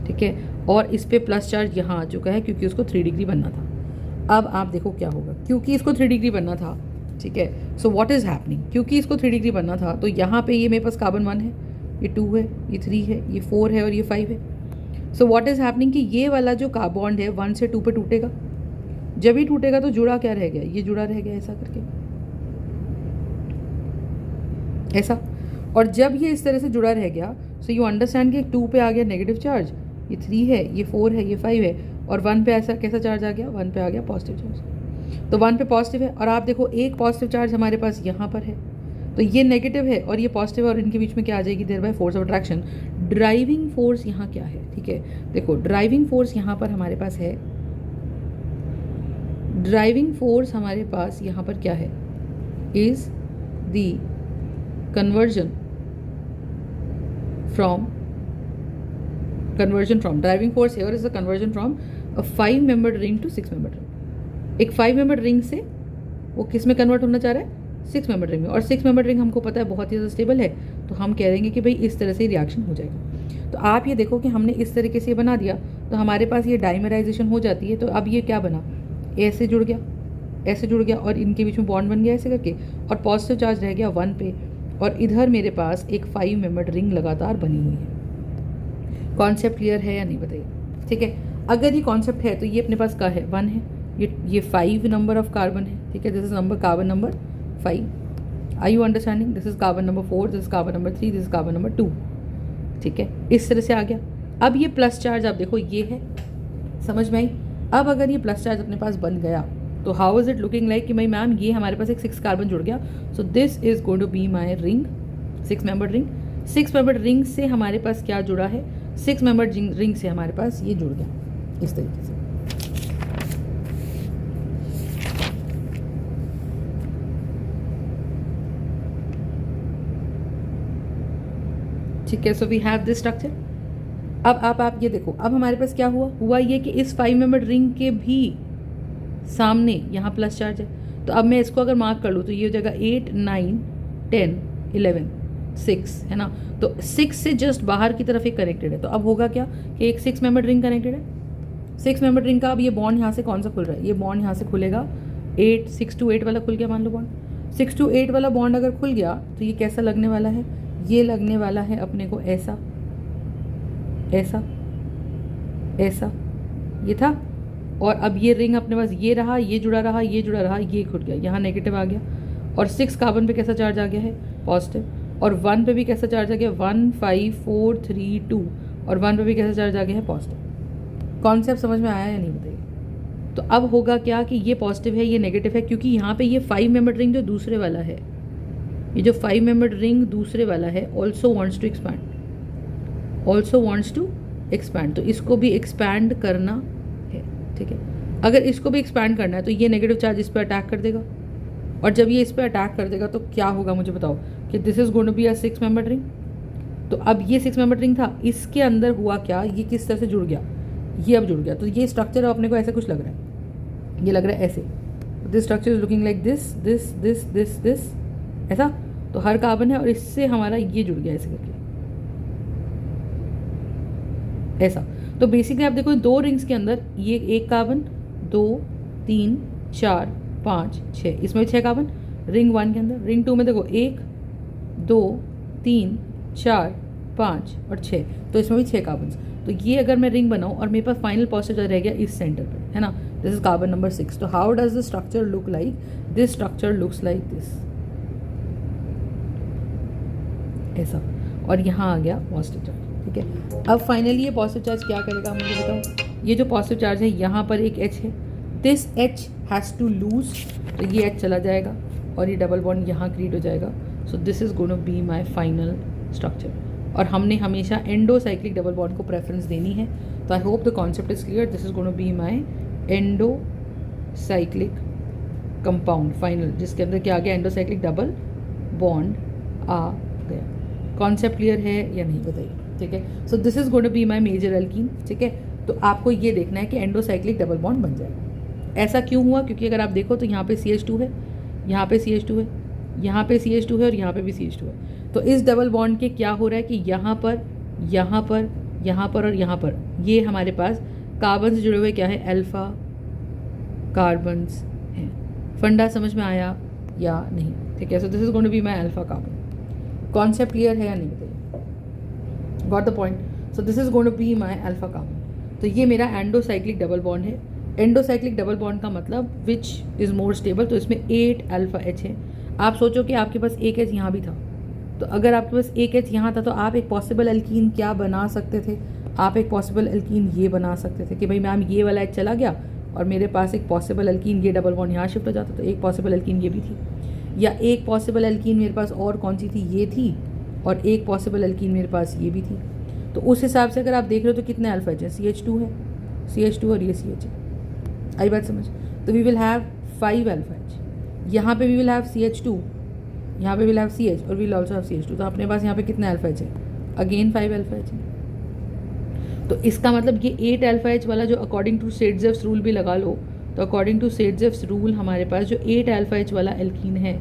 [SPEAKER 1] ठीक है, और इस पे प्लस चार्ज यहाँ आ चुका है क्योंकि उसको 3 डिग्री बनना था। अब आप देखो क्या होगा, क्योंकि इसको 3 डिग्री बनना था, ठीक है, सो व्हाट इज़ हैपनिंग, क्योंकि इसको 3 डिग्री बनना था तो यहाँ पे ये मेरे पास कार्बन 1 है, ये 2 है, ये 3 है, ये 4 है और ये 5 है। सो व्हाट इज़ हैपनिंग कि ये वाला जो बॉन्ड है 1 से 2 पे टूटेगा। जब ही टूटेगा तो जुड़ा क्या रह गया, ये जुड़ा रह गया ऐसा करके, ऐसा। और जब ये इस तरह से जुड़ा रह गया, सो यू अंडरस्टैंड कि 2 पे आ गया नेगेटिव चार्ज, ये 3 है, ये 4 है, ये 5 है, और 1 पे ऐसा कैसा चार्ज आ गया, 1 पे आ गया पॉजिटिव चार्ज। तो 1 पे पॉजिटिव है, और आप देखो एक पॉजिटिव चार्ज हमारे पास यहाँ पर है, तो ये नेगेटिव है और ये पॉजिटिव है, और इनके बीच में क्या आ जाएगी, there by force of attraction. Driving force यहाँ क्या है, ठीक है, देखो ड्राइविंग फोर्स यहाँ पर हमारे पास है, ड्राइविंग फोर्स हमारे पास यहाँ पर क्या है, is the conversion from driving force here is the conversion from a 5 membered ring to 6 membered ring। एक 5 membered ring से वो किस में कन्वर्ट होना चाह रहा है, 6 membered ring में, और 6 membered ring हमको पता है बहुत ही ज़्यादा स्टेबल है, तो हम कह देंगे कि भाई इस तरह से रिएक्शन हो जाएगा। तो आप ये देखो कि हमने इस तरीके से बना दिया तो हमारे पास ये डाइमराइजेशन हो जाती है। तो अब ये क्या बना, ऐसे जुड़ गया, ऐसे जुड़ गया, और इनके बीच में बॉन्ड बन गया ऐसे करके, और पॉजिटिव चार्ज रह गया 1 पे, और इधर मेरे पास एक 5 मेंबर्ड रिंग लगातार बनी हुई है। कॉन्सेप्ट क्लियर है या नहीं बताइए, ठीक है। अगर ये कॉन्सेप्ट है तो ये अपने पास क्या है, 1 है, ये 5 नंबर ऑफ कार्बन है, ठीक है, this is number carbon number 5, are you understanding, this is carbon number 4, this is carbon number 3, this is carbon number 2, ठीक है, इस तरह से आ गया। अब ये प्लस चार्ज आप देखो ये है, समझ में आई। अब अगर ये प्लस चार्ज अपने पास बन गया तो how is it looking like कि भाई मैम ये हमारे पास एक 6 कार्बन जुड़ गया, so this is going to be my ring, 6 membered ring. 6 membered ring से हमारे पास क्या जुड़ा है, 6 मेंबर्ड रिंग से हमारे पास ये जुड़ गया इस तरीके से। ठीक है, so we have this structure. अब आप ये देखो, अब हमारे पास क्या हुआ ये कि इस 5 मेंबर्ड रिंग के भी सामने यहाँ प्लस चार्ज है। तो अब मैं इसको अगर मार्क कर लूँ तो ये हो जाएगा 8, 9, 10, 11, 6 है ना। तो 6 से जस्ट बाहर की तरफ एक कनेक्टेड है। तो अब होगा क्या कि एक 6 मेंबर्ड रिंग कनेक्टेड है, 6 मेंबर्ड रिंग का अब ये बॉन्ड यहाँ से कौन सा खुल रहा है, ये बॉन्ड यहाँ से खुलेगा 6 to 8 वाला खुल गया, मान लो बॉन्ड 6 to 8 वाला बॉन्ड अगर खुल गया तो ये कैसा लगने वाला है, ये लगने वाला है अपने को ऐसा, ऐसा, ऐसा, ये था। और अब ये रिंग अपने पास ये रहा, ये जुड़ा रहा, ये जुड़ा रहा, ये खुल गया, यहाँ नेगेटिव आ गया, और 6 कार्बन पे कैसा चार्ज आ गया है, पॉजिटिव, और 1 पे भी कैसा चार्ज आ गया, 1, 5, 4, 3, 2, और 1 पे भी कैसा चार्ज आ गया है, पॉजिटिव। कॉन्सेप्ट समझ में आया या नहीं बताइए। तो अब होगा क्या कि ये पॉजिटिव है, ये नेगेटिव है, क्योंकि यहाँ पे ये 5 मेंबर्ड रिंग जो दूसरे वाला है, ये जो 5 मेंबर्ड रिंग दूसरे वाला है also wants to expand, also wants to expand. तो इसको भी एक्सपैंड करना है, ठीक है। अगर इसको भी एक्सपैंड करना है तो ये नेगेटिव चार्ज इस पर अटैक कर देगा, और जब ये इस पर अटैक कर देगा तो क्या होगा मुझे बताओ, कि this is going to be a 6 membered ring. तो अब ये 6 मेंबर्ड रिंग था, इसके अंदर हुआ क्या, ये किस तरह से जुड़ गया, ये अब जुड़ गया। तो ये स्ट्रक्चर अपने को ऐसा कुछ लग रहा है, ये लग रहा है ऐसे, this structure is looking like this this this this this, ऐसा। तो हर कार्बन है और इससे हमारा ये जुड़ गया ऐसे करके, ऐसा। तो बेसिकली आप देखो 2 रिंग्स के अंदर ये एक कार्बन, 2, 3, 4, 5, 6, इसमें 6 कार्बन रिंग 1 के अंदर। रिंग 2 में देखो 1, 2, 3, 4, 5 और 6, तो इसमें भी 6 कार्बन। तो ये अगर मैं रिंग बनाऊँ और मेरे पास फाइनल पॉजिटिव रह गया इस सेंटर पे, है ना, दिस इज कार्बन नंबर 6। तो how does the structure look like, this structure looks like this, ऐसा। और यहाँ आ गया पॉजिटिव चार्ज, ठीक है। अब फाइनली ये पॉजिटिव चार्ज क्या करेगा मुझे बताओ, ये जो पॉजिटिव चार्ज है यहाँ पर एक H है, this H has to lose, तो ये H चला जाएगा और ये डबल बॉन्ड यहाँ क्रिएट हो जाएगा। So this is going to be my final structure. और हमने हमेशा एंडोसाइक्लिक डबल बॉन्ड को प्रेफरेंस देनी है। तो I hope the concept is clear, this is going to be my endocyclic compound final, जिसके अंदर क्या आ गया, एंडोसाइक्लिक डबल बॉन्ड आ गया। कॉन्सेप्ट क्लियर है या नहीं बताइए, ठीक है। So this is going to be my major alkene, ठीक है। तो आपको ये देखना है कि एंडोसाइक्लिक डबल बॉन्ड बन जाएगा। ऐसा क्यों हुआ, क्योंकि अगर आप देखो तो यहाँ पे CH2 है, यहाँ पे CH2 है, यहाँ पे CH2 है और यहाँ पे भी CH2 है। तो इस डबल बॉन्ड के क्या हो रहा है कि यहाँ पर, यहाँ पर, यहाँ पर और यहाँ पर ये हमारे पास कार्बन से जुड़े हुए क्या है, अल्फा कार्बन्स हैं। फंडा समझ में आया या नहीं? ठीक है, so this is going to be my alpha carbon. Concept clear है या नहीं बताइए? Got the point? So this is going to be my alpha carbon. तो ये मेरा एंडोसाइक्लिक डबल बॉन्ड है। एंडोसाइक्लिक डबल बॉन्ड का मतलब विच इज़ मोर स्टेबल, तो इसमें 8 अल्फा एच है। आप सोचो कि आपके पास एक एच यहाँ भी था, तो अगर आपके पास एक एच यहाँ था तो आप एक पॉसिबल एल्कीन क्या बना सकते थे? आप एक पॉसिबल एल्कीन ये बना सकते थे कि भाई मैम ये वाला एच चला गया और मेरे पास एक पॉसिबल एल्कीन, ये डबल बॉन्ड यहाँ शिफ्ट हो जाता, तो एक पॉसिबल एल्कीन ये भी थी। या एक पॉसिबल एल्कीन मेरे पास और कौन सी थी, ये थी, और एक पॉसिबल एल्कीन मेरे पास ये भी थी। तो उस हिसाब से अगर आप देख रहे हो तो कितने अल्फा एच है, CH2 है, CH2 और ये CH है। आई बात समझ? तो we will have 5 alpha H. यहाँ पे वी विल हैव CH2, यहाँ पे विल हैव CH और विल ऑल्सो हैव CH2। तो अपने पास यहाँ पे कितने अल्फा एच है? अगेन 5 अल्फा एच है। तो इसका मतलब ये 8 अल्फा एच वाला जो अकॉर्डिंग टू सेडजेव्स रूल भी लगा लो, तो अकॉर्डिंग टू सेडजेव्स रूल हमारे पास जो 8 अल्फा एच वाला एल्कीन है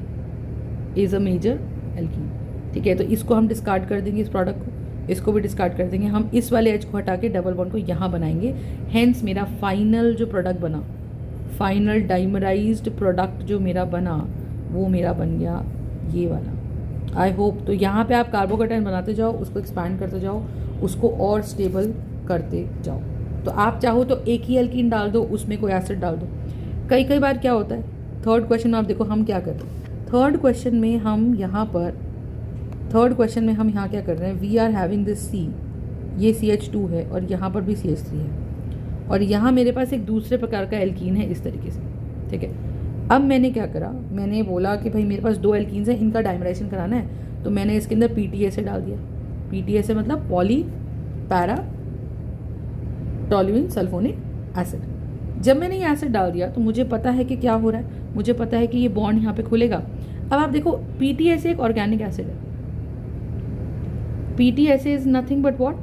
[SPEAKER 1] इज़ अ मेजर एल्कीन। ठीक है, तो इसको हम डिस्कार्ड कर देंगे, इस प्रोडक्ट को, इसको भी डिस्कार्ड कर देंगे। हम इस वाले एच को हटा के डबल बॉन्ड को यहाँ बनाएंगे। हेंस मेरा फाइनल जो प्रोडक्ट बना, फाइनल डाइमराइज्ड प्रोडक्ट जो मेरा बना, वो मेरा बन गया ये वाला। I hope. तो यहाँ पे आप कार्बोकेटाइन बनाते जाओ, उसको एक्सपैंड करते जाओ, उसको और स्टेबल करते जाओ। तो आप चाहो तो एक ही एल्कीन डाल दो, उसमें कोई एसिड डाल दो। कई बार क्या होता है, थर्ड क्वेश्चन में आप देखो हम क्या कर रहे हैं। थर्ड क्वेश्चन में हम यहाँ क्या कर रहे हैं, we are having this C, ये CH2 है और यहाँ पर भी CH3 है, और यहाँ मेरे पास एक दूसरे प्रकार का एल्कीन है इस तरीके से। ठीक है, अब मैंने क्या करा, मैंने बोला कि भाई मेरे पास 2 एल्कीन्स हैं, इनका डाइमराइजेशन कराना है, तो मैंने इसके अंदर PTA डाल दिया। PTA मतलब poly para toluene sulphonic acid. जब मैंने ये एसिड डाल दिया तो मुझे पता है कि क्या हो रहा है, मुझे पता है कि ये बॉन्ड यहाँ पे खुलेगा। अब आप देखो PTA एक ऑर्गेनिक एसिड है। PTA is nothing but what,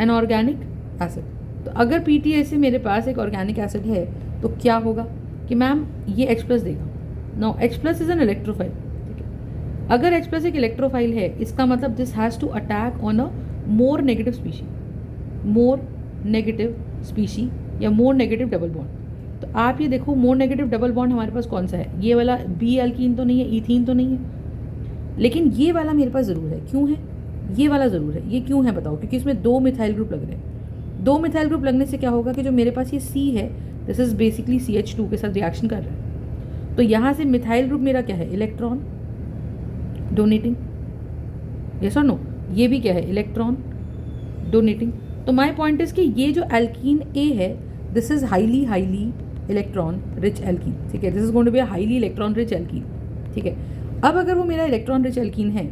[SPEAKER 1] an organic acid. तो अगर PTA मेरे पास एक ऑर्गेनिक एसिड है तो क्या होगा कि मैम ये H+ देगा। No, H+ is an electrophile. ठीक है, अगर H+ एक इलेक्ट्रोफाइल है, इसका मतलब this has to attack on a more negative species, more negative species या मोर नेगेटिव डबल बॉन्ड। तो आप ये देखो मोर नेगेटिव डबल बॉन्ड हमारे पास कौन सा है, ये वाला B एल्कीन तो नहीं है, इथीन तो नहीं है, लेकिन ये वाला मेरे पास ज़रूर है। क्यों है ये वाला ज़रूर है? ये क्यों है बताओ? क्योंकि इसमें 2 मिथाइल ग्रुप लग रहे हैं। 2 मिथाइल ग्रुप लगने से क्या होगा कि जो मेरे पास ये C है, दिस इज बेसिकली CH2 के साथ रिएक्शन कर रहा है। तो यहाँ से मिथाइल ग्रुप मेरा क्या है, इलेक्ट्रॉन डोनेटिंग, यस और नो? ये भी क्या है, इलेक्ट्रॉन डोनेटिंग। तो माय पॉइंट इज कि ये जो एल्कीन A है, this is highly electron rich alkene. ठीक है, this is going to be a highly electron rich alkene. ठीक है, अब अगर वो मेरा इलेक्ट्रॉन रिच एल्कीन है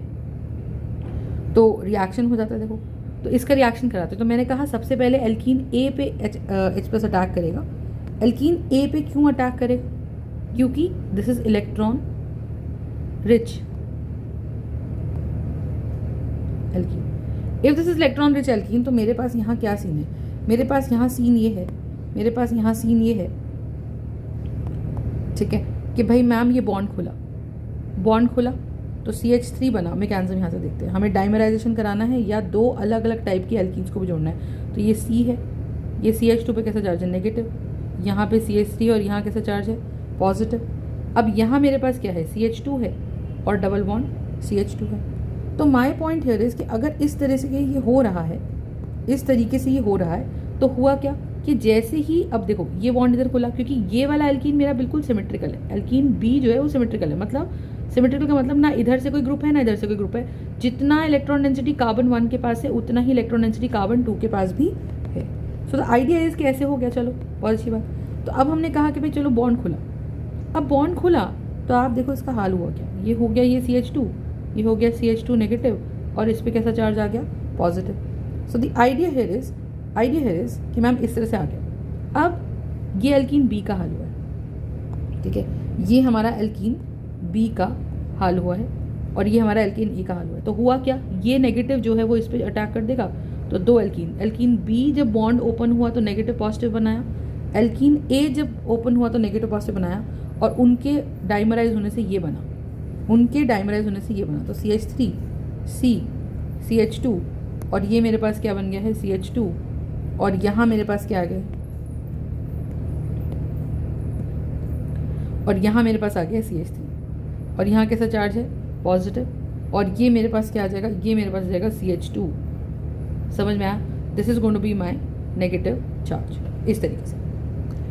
[SPEAKER 1] तो रिएक्शन हो जाता है। देखो, तो इसका रिएक्शन कराते हैं। तो मैंने कहा सबसे पहले एल्कीन A पे H+ अटैक करेगा। एल्कीन A पे क्यों अटैक करेगा? क्योंकि this is electron rich alkene. If this is electron rich alkene तो मेरे पास यहाँ क्या सीन है, मेरे पास यहाँ सीन ये है, मेरे पास यहाँ सीन ये है। ठीक है, कि भाई मैम ये बॉन्ड खुला तो CH3 बना। मैकेनिज्म यहाँ से देखते हैं। हमें डाइमराइजेशन कराना है या 2 अलग अलग टाइप की एल्कीन्स को भी जोड़ना है। तो ये C है, ये CH2 पे कैसा चार्ज है, नेगेटिव। यहाँ पे CH3 और यहाँ कैसा चार्ज है, पॉजिटिव। अब यहाँ मेरे पास क्या है, CH2 है और डबल बॉन्ड CH2 है। तो माय पॉइंट हियर इज कि अगर इस तरह से ये हो रहा है, इस तरीके से ये हो रहा है, तो हुआ क्या कि जैसे ही, अब देखो ये बॉन्ड इधर खुला, क्योंकि ये वाला एल्कीन मेरा बिल्कुल सिमेट्रिकल है। एल्कीन B जो है वो सिमेट्रिकल है। मतलब सिमेट्रिकल का मतलब ना इधर से कोई ग्रुप है ना इधर से कोई ग्रुप है। जितना इलेक्ट्रॉन डेंसिटी कार्बन 1 के पास है उतना ही इलेक्ट्रॉन डेंसिटी कार्बन 2 के पास भी है। सो द आइडिया इज कि ऐसे हो गया, चलो बहुत अच्छी बात। तो अब हमने कहा कि भाई चलो बॉन्ड खुला। अब बॉन्ड खुला तो आप देखो इसका हाल हुआ क्या, ये हो गया ये CH2, ये हो गया CH2 नेगेटिव और इस पर कैसा चार्ज आ गया, positive. So the idea here is कि मैम इस तरह से आ गया। अब ये एल्कीन B का हाल हुआ है। ठीक है, ये हमारा एल्कीन B का हाल हुआ है और ये हमारा एल्कीन A का हाल हुआ है। तो हुआ क्या, ये नेगेटिव जो है वो इस पर अटैक कर देगा। तो 2 एल्कीन B जब बॉन्ड ओपन हुआ तो नेगेटिव पॉजिटिव बनाया, एल्कीन A जब ओपन हुआ तो नेगेटिव पॉजिटिव बनाया, और उनके डाइमराइज होने से ये बना, तो CH3 CH2 और ये मेरे पास क्या बन गया है CH2 और यहाँ मेरे पास क्या आ गया और यहाँ मेरे पास आ गया CH3 और यहाँ कैसा चार्ज है पॉजिटिव और ये मेरे पास क्या आ जाएगा ये मेरे पास आ जाएगा CH2। समझ में आया? This is going to be my negative charge. इस तरीके से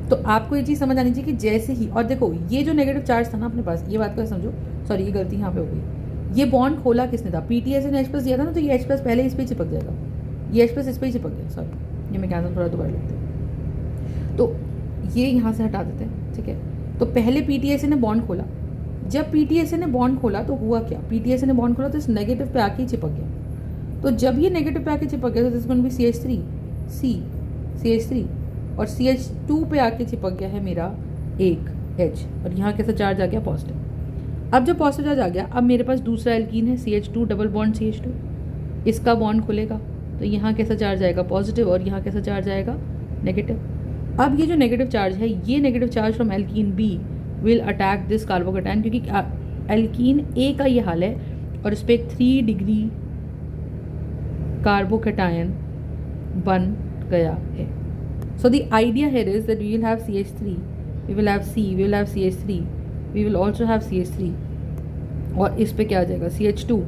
[SPEAKER 1] तो आपको ये चीज़ समझ आनी चाहिए कि जैसे ही और देखो ये जो नेगेटिव चार्ज था ना अपने पास, ये बात को समझो, सॉरी ये गलती यहाँ पे हो गई। ये बॉन्ड खोला किसने था? PTS ने H+ दिया था ना, तो ये H+ पहले इस पर चिपक जाएगा, ये H+ इस पर ही चिपक गया। सॉरी ये मैं कैंसिल थोड़ा दोबारा लिखते हैं, तो ये यहाँ से हटा देते हैं, ठीक है। तो पहले PTS ने बॉन्ड खोला, जब PTS ने बॉन्ड खोला तो हुआ क्या? PTS ने बॉन्ड खोला तो इस नेगेटिव पे आके चिपक गया। तो जब ये नेगेटिव पे आके चिपक गया तो this going to B CH3 CH3 और CH2 पे आके चिपक गया है मेरा एक H और यहाँ कैसा चार्ज आ गया पॉजिटिव। अब जब पॉजिटिव चार्ज आ गया, अब मेरे पास दूसरा एल्कीन है CH2 डबल बॉन्ड CH2, इसका बॉन्ड खुलेगा तो यहाँ कैसा चार्ज आएगा पॉजिटिव और यहाँ कैसा चार्ज आएगा नेगेटिव। अब ये जो नेगेटिव चार्ज है, ये negative charge from alkene B will attack this carbocation, क्योंकि एल्कीन A का ये हाल है और इस पर 3 डिग्री कार्बोकेटायन बन गया है। So the idea here is that we will have CH3, we will have C, we will have CH3, we will also have CH3 और इस पे क्या आ जाएगा CH2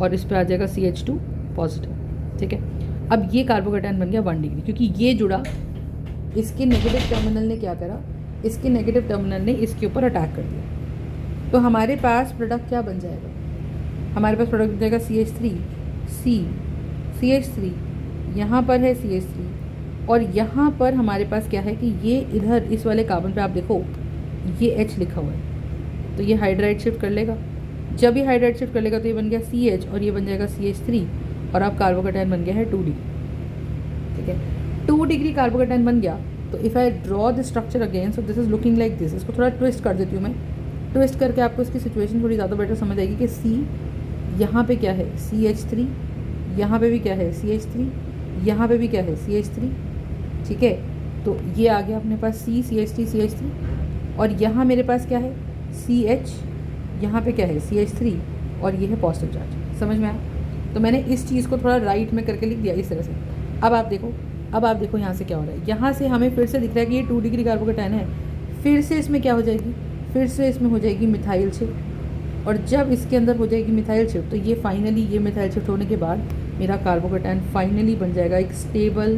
[SPEAKER 1] और इस पे आ जाएगा CH2 पॉजिटिव, ठीक है। अब ये कार्बोकेटायन बन गया 1 डिग्री, क्योंकि ये जुड़ा, इसके नेगेटिव टर्मिनल ने क्या करा, इसके नेगेटिव टर्मिनल ने इसके ऊपर अटैक कर दिया। तो हमारे पास प्रोडक्ट क्या बन जाएगा? हमारे पास प्रोडक्ट बन जाएगा CH3 CH3, यहाँ पर है CH3 और यहाँ पर हमारे पास क्या है कि ये इधर इस वाले कार्बन पे आप देखो ये H लिखा हुआ है, तो ये हाइड्राइड शिफ्ट कर लेगा। जब ये हाइड्राइड शिफ्ट कर लेगा तो ये बन गया CH और ये बन जाएगा CH3 और अब कार्बोकेटायन बन गया है 2 डिग्री, ठीक है। 2 डिग्री कार्बोकेटायन बन गया। तो if I draw the structure again, so this is looking like this. इसको थोड़ा ट्विस्ट कर देती हूँ मैं, ट्विस्ट करके आपको इसकी सिचुएशन थोड़ी ज़्यादा बेटर समझ आएगी कि C यहाँ पे क्या है CH3, यहाँ पे भी क्या है CH3, यहाँ पे भी क्या है CH3, ठीक है। तो ये आ गया अपने पास CH3 और यहाँ मेरे पास क्या है CH, यहाँ पे क्या है CH3 और ये है पॉजिटिव चार्ज। समझ में आया? तो मैंने इस चीज़ को थोड़ा राइट में करके लिख दिया इस तरह से। अब आप देखो यहाँ से क्या हो रहा है। यहाँ से हमें फिर से दिख रहा है कि ये 2 डिग्री कार्बोकेटायन है, फिर से इसमें क्या हो जाएगी, फिर से इसमें हो जाएगी मिथाइल शिफ्ट और जब इसके अंदर हो जाएगी मिथाइल शिफ्ट तो ये फाइनली ये मिथाइल शिफ्ट होने के बाद मेरा कार्बोकेटायन फाइनली बन जाएगा एक स्टेबल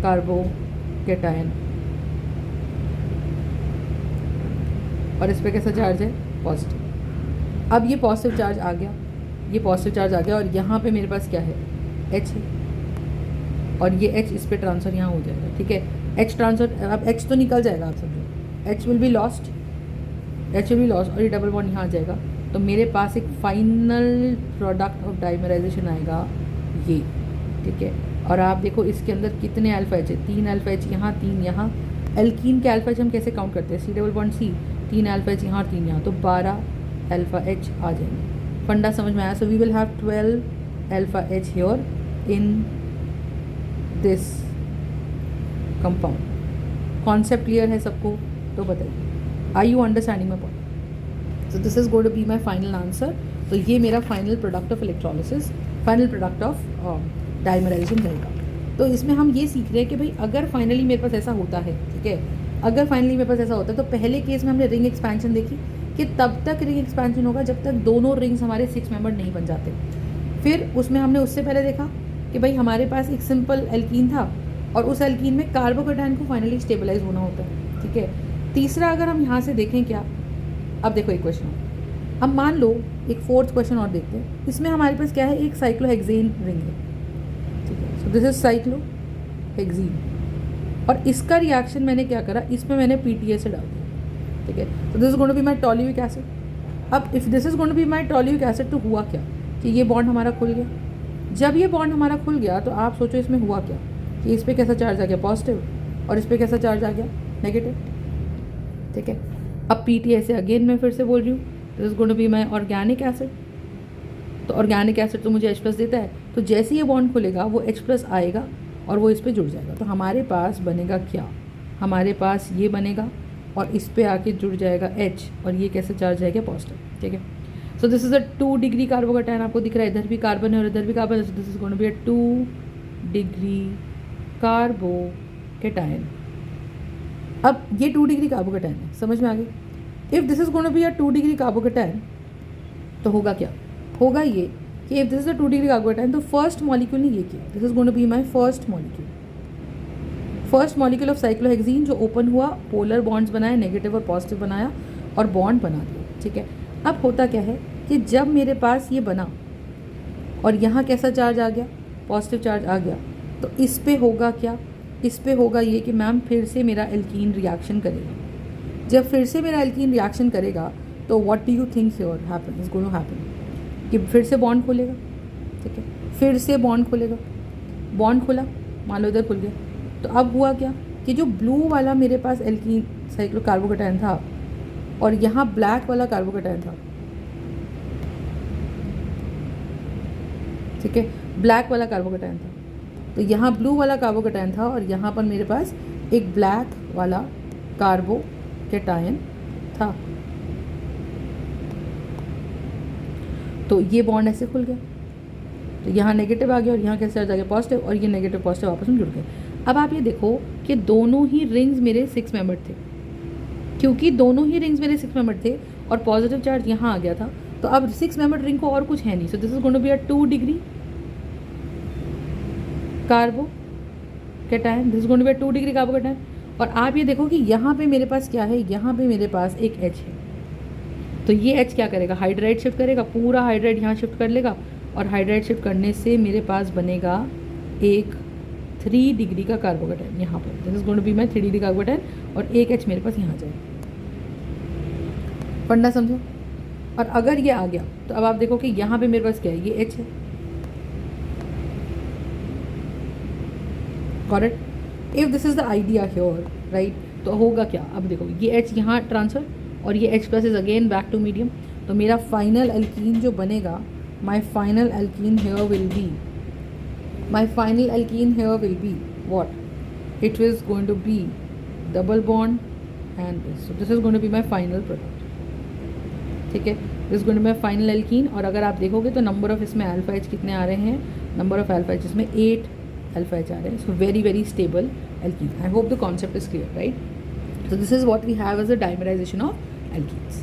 [SPEAKER 1] कार्बोकेटायन और इस पर कैसा चार्ज है पॉजिटिव। अब ये पॉजिटिव चार्ज आ गया, ये पॉजिटिव चार्ज आ गया और यहाँ पे मेरे पास क्या है H है और ये H इस पे ट्रांसफ़र यहाँ हो जाएगा, ठीक है। H ट्रांसफ़र, अब H तो निकल जाएगा, आप समझो H विल बी लॉस्ट और ये डबल बॉन्ड यहाँ आ जाएगा। तो मेरे पास एक फाइनल प्रोडक्ट ऑफ डाइमराइजेशन आएगा ये, ठीक है। और आप देखो इसके अंदर कितने अल्फा एच है, 3 अल्फा एच यहाँ, 3 यहाँ। एल्कीन के अल्फा एच हम कैसे काउंट करते हैं, C double bond C, 3 alpha H यहाँ और 3 यहाँ, तो 12 अल्फा एच आ जाएंगे। फंडा समझ में आया? So we will have 12 alpha H here in this compound. Concept clear है सबको? तो बताइए, are you understanding my point? So this is going to be my final answer. तो ये मेरा final product of electrolysis, final product of dimerization रहेगा। तो इसमें हम ये सीख रहे हैं कि भाई अगर फाइनली मेरे पास ऐसा होता है, ठीक है, अगर फाइनली मेरे पास ऐसा होता है तो पहले केस में हमने रिंग एक्सपेंशन देखी कि तब तक रिंग एक्सपेंशन होगा जब तक दोनों रिंग्स हमारे 6 मेंबर नहीं बन जाते। फिर उसमें हमने उससे पहले देखा कि भाई हमारे पास एक सिंपल एल्कीन था और उस एल्कीन में कार्बोकेटायन को फाइनली स्टेबलाइज होना होता है, ठीक है। तीसरा अगर हम यहाँ से देखें क्या, अब देखो एक क्वेश्चन, अब मान लो एक 4th क्वेश्चन और देखते हैं। इसमें हमारे पास क्या है, एक साइक्लोहेक्सेन रिंग है, ठीक है। सो दिस इज साइक्लोहेक्सीन और इसका रिएक्शन मैंने क्या करा, इसमें मैंने PTA से डाल दिया, ठीक है। तो this is going to be my toluic acid. अब if this is going to be my toluic acid तो हुआ क्या कि ये बॉन्ड हमारा खुल गया। जब ये बॉन्ड हमारा खुल गया तो आप सोचो इसमें हुआ क्या कि इस पर कैसा चार्ज आ गया पॉजिटिव और इस पर कैसा चार्ज आ गया नेगेटिव, ठीक है। अब PTA से अगेन मैं फिर से बोल रही हूँ, this is going to be my organic acid. तो ऑर्गेनिक एसिड तो मुझे H+ देता है, तो जैसे ये बॉन्ड खुलेगा वो H+ आएगा और वो इस पे जुड़ जाएगा। तो हमारे पास बनेगा क्या, हमारे पास ये बनेगा और इस पे आके जुड़ जाएगा H और ये कैसे चार्ज आएगा पॉजिटिव, ठीक है। So this is a 2 degree carbocation, आपको दिख रहा है इधर भी कार्बन है और इधर भी कार्बन है, so this is going to be a 2 degree carbocation. अब ये 2 डिग्री कार्बोकैटायन है, समझ में आ गई। If this is going to be a 2 degree carbocation तो होगा क्या, होगा ये कि if this is a 2 degree carbocation तो फर्स्ट मॉलिक्यूल ने ये किया, this is going to be my first molecule, first molecule of cyclohexene जो ओपन हुआ, पोलर बॉन्ड्स बनाए, नेगेटिव और पॉजिटिव बनाया और बॉन्ड बना दिया, ठीक है। अब होता क्या है कि जब मेरे पास ये बना और यहाँ कैसा चार्ज आ गया, पॉजिटिव चार्ज आ गया, तो इस पे होगा क्या, इस पे होगा ये कि मैम फिर से मेरा एल्कीन रिएक्शन करेगा। जब फिर से मेरा एल्कीन रिएक्शन करेगा तो what do you think here happen, is going to happen कि फिर से बॉन्ड खोलेगा, ठीक है, फिर से बॉन्ड खोलेगा, बॉन्ड खोला, मान लो इधर खुल गया, तो अब हुआ क्या कि जो ब्लू वाला मेरे पास एल्कीन साइक्लो कार्बोकैटायन था और यहाँ ब्लैक वाला कार्बोकैटायन था, ठीक है, ब्लैक वाला कार्बोकैटायन था, तो यहाँ ब्लू वाला कार्बोकैटायन था और यहाँ पर मेरे पास एक ब्लैक वाला कार्बोकैटायन था, तो ये बॉन्ड ऐसे खुल गया, तो यहाँ नेगेटिव आ गया और यहाँ कैसे चार्ज आ गया, पॉजिटिव, और ये नेगेटिव पॉजिटिव आपस में जुड़ गए। अब आप ये देखो कि दोनों ही रिंग्स मेरे 6 मेंबर थे, क्योंकि दोनों ही रिंग्स मेरे 6 मेंबर थे और पॉजिटिव चार्ज यहाँ आ गया था, तो अब 6 मेंबर रिंग को और कुछ है नहीं, so this is going to be a 2 degree carbocation, this is going to be a 2 degree carbocation. और आप ये देखो कि यहाँ पे मेरे पास क्या है, यहाँ पे मेरे पास एक H है, तो ये H क्या करेगा, हाइड्राइड शिफ्ट करेगा, पूरा हाइड्राइड यहाँ शिफ्ट कर लेगा और हाइड्राइड शिफ्ट करने से मेरे पास बनेगा एक 3 डिग्री का कार्बोकैटायन यहाँ पर, this is going to be my 3 degree carbocation और एक H मेरे पास यहाँ जाएगा, फंडा समझो। और अगर ये आ गया तो अब आप देखो कि यहाँ पे मेरे पास क्या है, ये H है, correct. If this is the idea here, right, तो होगा क्या, अब देखो ये H यहाँ ट्रांसफर और ये H plus is again back to medium, तो मेरा फाइनल एल्कीन जो बनेगा, my final alkene here will be, my final alkene here will be what, it is going to be double bond and this, so this is going to be my final product, ठीक है, this is going to be my final alkene. और अगर आप देखोगे तो number of इसमें alpha H कितने आ रहे हैं, नंबर ऑफ अल्फा H इसमें 8 अल्फा H आ रहे हैं, so very very stable alkene. I hope the concept is clear, right. So this is what we have as a dimerization of alkenes.